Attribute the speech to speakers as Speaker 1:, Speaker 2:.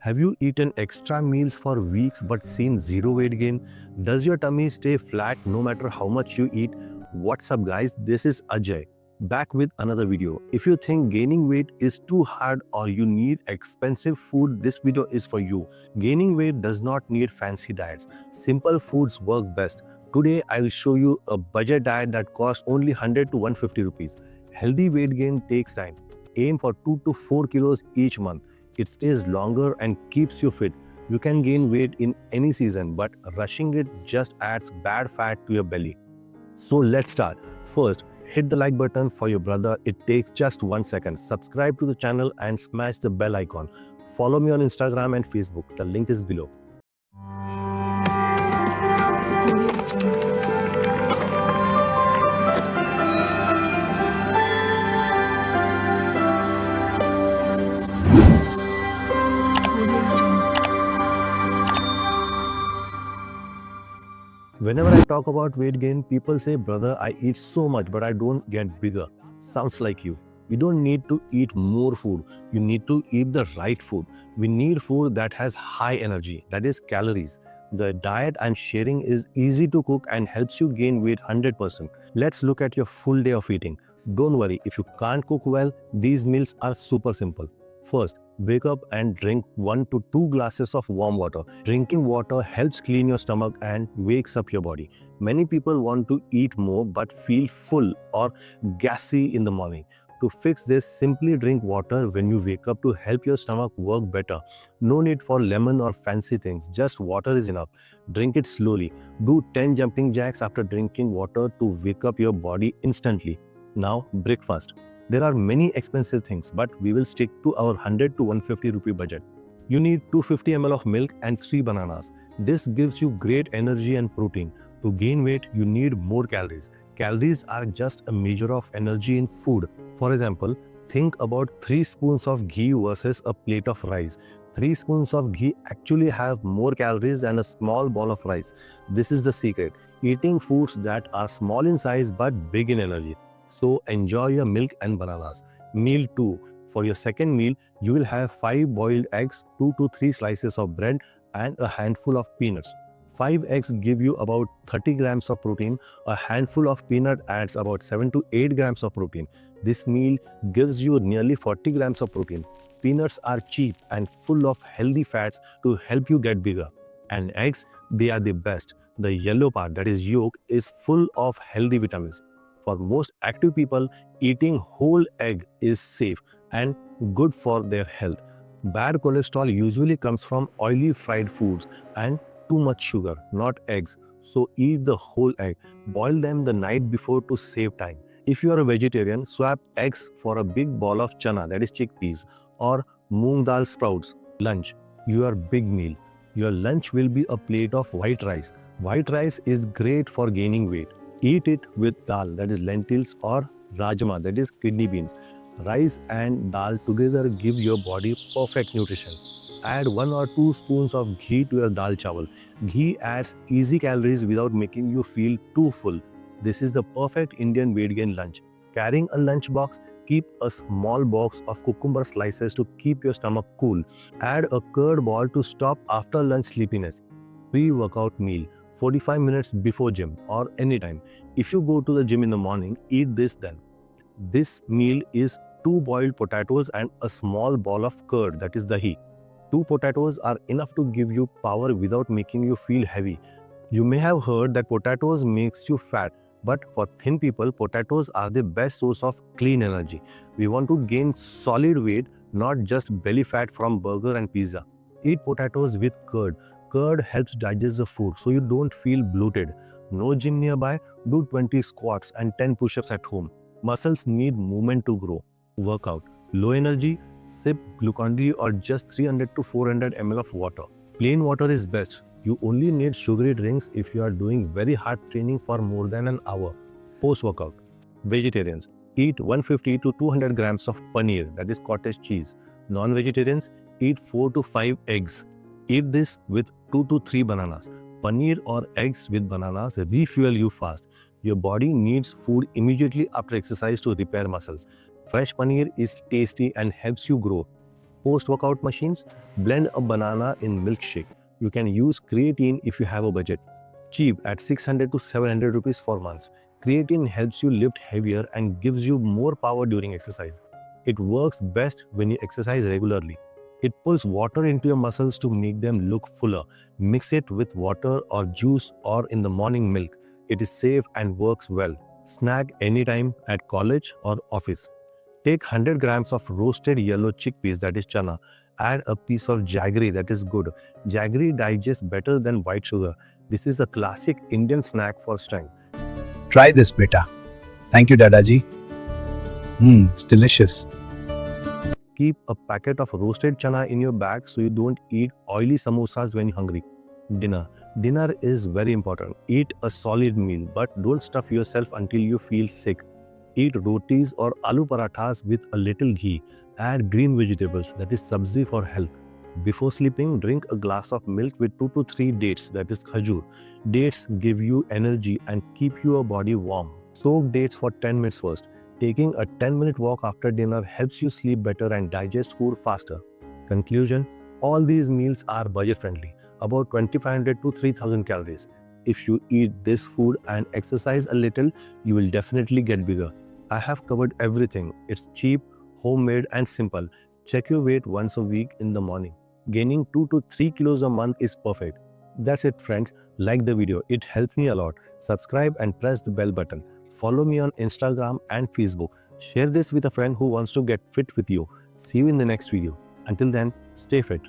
Speaker 1: Have you eaten extra meals for weeks but seen zero weight gain? Does your tummy stay flat no matter how much you eat? What's up guys, this is Ajay, back with another video. If you think gaining weight is too hard or you need expensive food, this video is for you. Gaining weight does not need fancy diets. Simple foods work best. Today I will show you a budget diet that costs only 100 to 150 rupees. Healthy weight gain takes time. Aim for 2 to 4 kilos each month. It stays longer and keeps you fit. You can gain weight in any season, but rushing it just adds bad fat to your belly. So let's start. First, hit the like button for your brother. It takes just 1 second. Subscribe to the channel and smash the bell icon. Follow me on Instagram and Facebook. The link is below. Whenever I talk about weight gain, people say, brother, I eat so much, but I don't get bigger. Sounds like you. You don't need to eat more food. You need to eat the right food. We need food that has high energy, that is calories. The diet I'm sharing is easy to cook and helps you gain weight 100%. Let's look at your full day of eating. Don't worry, if you can't cook well, these meals are super simple. First, wake up and drink 1 to 2 glasses of warm water. Drinking water helps clean your stomach and wakes up your body. Many people want to eat more but feel full or gassy in the morning. To fix this, simply drink water when you wake up to help your stomach work better. No need for lemon or fancy things, just water is enough. Drink it slowly. Do 10 jumping jacks after drinking water to wake up your body instantly. Now, breakfast. There are many expensive things, but we will stick to our 100 to 150 rupee budget. You need 250 ml of milk and 3 bananas. This gives you great energy and protein. To gain weight, you need more calories. Calories are just a measure of energy in food. For example, think about 3 spoons of ghee versus a plate of rice. 3 spoons of ghee actually have more calories than a small ball of rice. This is the secret. Eating foods that are small in size but big in energy. So enjoy your milk and bananas. Meal 2. For your second meal, you will have 5 boiled eggs, 2 to 3 slices of bread and a handful of peanuts. 5 eggs give you about 30 grams of protein. A handful of peanut adds about 7 to 8 grams of protein. This meal gives you nearly 40 grams of protein. Peanuts are cheap and full of healthy fats to help you get bigger. And eggs, they are the best. The yellow part, that is yolk, is full of healthy vitamins. For most active people, eating whole egg is safe and good for their health. Bad cholesterol usually comes from oily fried foods and too much sugar, not eggs. So eat the whole egg. Boil them the night before to save time. If you are a vegetarian, swap eggs for a big ball of chana, that is chickpeas, or moong dal sprouts. Lunch, your big meal. Your lunch will be a plate of white rice. White rice is great for gaining weight. Eat it with dal, that is lentils, or rajma, that is kidney beans. Rice and dal together give your body perfect nutrition. Add 1 or 2 spoons of ghee to your dal chawal. Ghee adds easy calories without making you feel too full. This is the perfect Indian weight gain lunch. Carrying a lunch box, keep a small box of cucumber slices to keep your stomach cool. Add a curd ball to stop after lunch sleepiness. Pre-workout meal. 45 minutes before gym or anytime. If you go to the gym in the morning, eat this then. This meal is 2 boiled potatoes and a small ball of curd, that is dahi. 2 potatoes are enough to give you power without making you feel heavy. You may have heard that potatoes makes you fat, but for thin people, potatoes are the best source of clean energy. We want to gain solid weight, not just belly fat from burger and pizza. Eat potatoes with curd. Curd helps digest the food so you don't feel bloated. No gym nearby? Do 20 squats and 10 push-ups at home. Muscles need movement to grow. Workout. Low energy? Sip Glucon-D or just 300 to 400 ml of water. Plain water is best. You only need sugary drinks if you are doing very hard training for more than an hour. Post-workout. Vegetarians. Eat 150 to 200 grams of paneer, that is cottage cheese. Non-vegetarians, eat 4 to 5 eggs. Eat this with 2 to 3 bananas. Paneer or eggs with bananas refuel you fast. Your body needs food immediately after exercise to repair muscles. Fresh paneer is tasty and helps you grow. Post-workout machines, blend a banana in milkshake. You can use creatine if you have a budget. Cheap at 600 to 700 rupees for months. Creatine helps you lift heavier and gives you more power during exercise. It works best when you exercise regularly. It pulls water into your muscles to make them look fuller. Mix it with water or juice or in the morning milk. It is safe and works well. Snack anytime at college or office. Take 100 grams of roasted yellow chickpeas, that is chana. Add a piece of jaggery, that is good. Jaggery digests better than white sugar. This is a classic Indian snack for strength.
Speaker 2: Try this, beta. Thank you, Dadaji. It's delicious.
Speaker 1: Keep a packet of roasted chana in your bag so you don't eat oily samosas when you're hungry. Dinner. Dinner is very important. Eat a solid meal, but don't stuff yourself until you feel sick. Eat rotis or aloo parathas with a little ghee. Add green vegetables, that is sabzi for health. Before sleeping, drink a glass of milk with 2 to 3 dates, that is khajur. Dates give you energy and keep your body warm. Soak dates for 10 minutes first. Taking a 10-minute walk after dinner helps you sleep better and digest food faster. Conclusion: all these meals are budget friendly, about 2500 to 3000 calories. If you eat this food and exercise a little, you will definitely get bigger. I have covered everything. It's cheap, homemade, and simple. Check your weight once a week in the morning. Gaining 2 to 3 kilos a month is perfect. That's it, friends. Like the video, it helps me a lot. Subscribe and press the bell button. Follow me on Instagram and Facebook. Share this with a friend who wants to get fit with you. See you in the next video. Until then, stay fit.